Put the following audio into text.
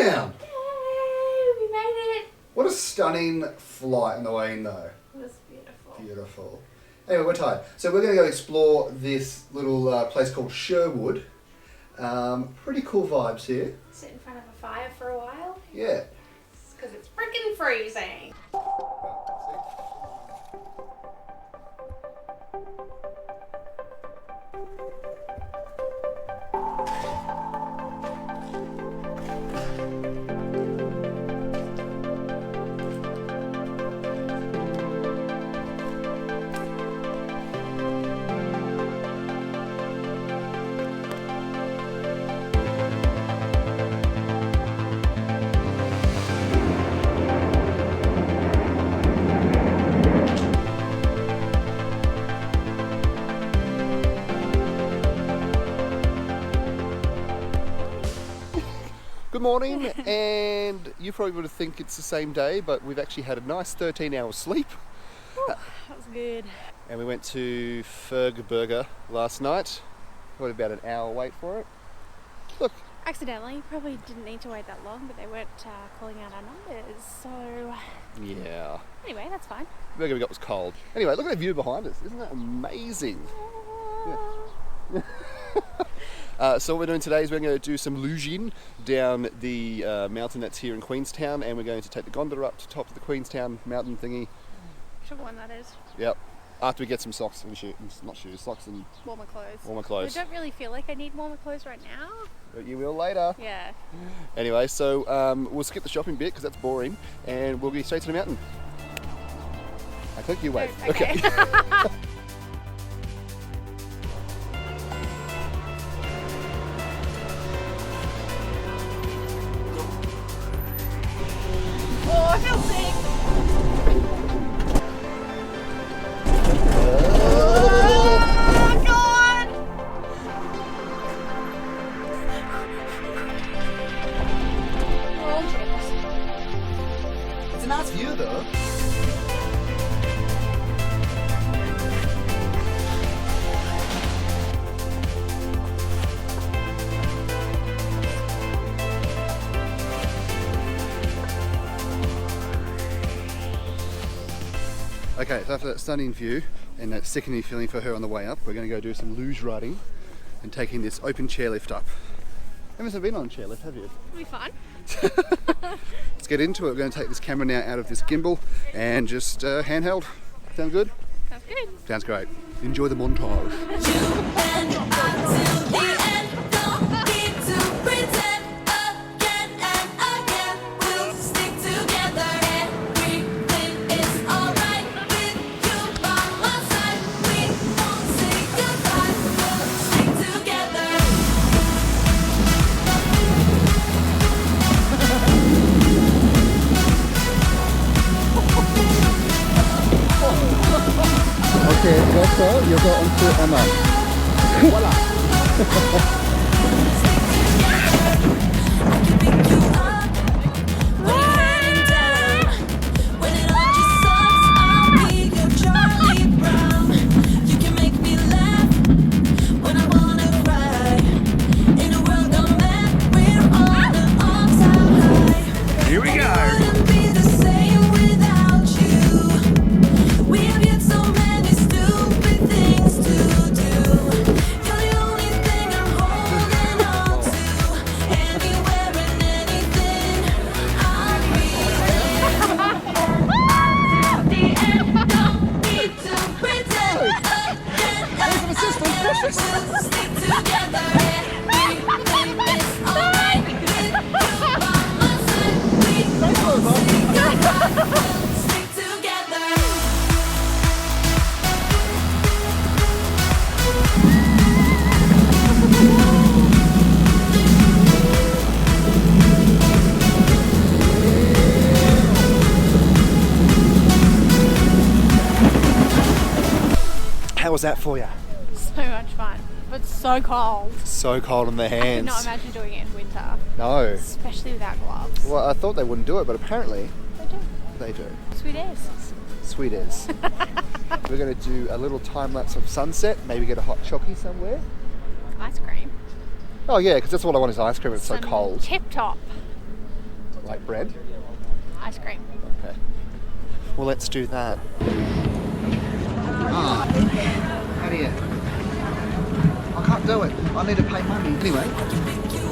Queenstown! Yay, we made it! What a stunning flight on the way in though. It was beautiful. Beautiful. Anyway, we're tired. So we're going to go explore this little place called Sherwood. Pretty cool vibes here. Sit in front of a fire for a while. Yeah. Because it's freaking freezing. Good morning, and you probably would think it's the same day, but we've actually had a nice 13-hour sleep. Ooh, that was good. And we went to Ferg Burger last night. Got about an hour wait for it. Look. Accidentally, probably didn't need to wait that long, but they weren't calling out our numbers, so... Yeah. Anyway, that's fine. The burger we got was cold. Anyway, look at the view behind us. Isn't that amazing? Yeah. So what we're doing today is we're going to do some luging down the mountain that's here in Queenstown, and we're going to take the gondola up to the top of the Queenstown mountain thingy. Whichever one that is. Yep. After we get some socks and shoes, not shoes, socks and warmer clothes. Warmer clothes. I don't really feel like I need warmer clothes right now. But you will later. Yeah. Anyway, so we'll skip the shopping bit because that's boring, and we'll get straight to the mountain. I think you wait. Okay. Oh, I feel sick! Oh, God! Oh, jeez. It's a nice view though. Okay, so after that stunning view and that sickening feeling for her on the way up, we're going to go do some luge riding and taking this open chairlift up. Haven't been on a chairlift, have you? It'll be fun. Let's get into it. We're going to take this camera now out of this gimbal and just handheld. Sound good? Sounds good. Sounds great. Enjoy the montage. Okay, GoPro, you go onto Emma. Voila! Here we go! How was that for you? So much fun, but so cold. So cold on the hands. I could not imagine doing it in winter. No. Especially without gloves. Well, I thought they wouldn't do it, but apparently They do. they do. Sweet as. Sweet as. We're going to do a little time lapse of sunset, maybe get a hot chockey somewhere. Ice cream. Oh yeah, because that's all I want is ice cream. It's so cold. Tip top. Like bread? Ice cream. Okay. Well, let's do that. Ah, how do you? I can't do it. I need to pay money. Anyway,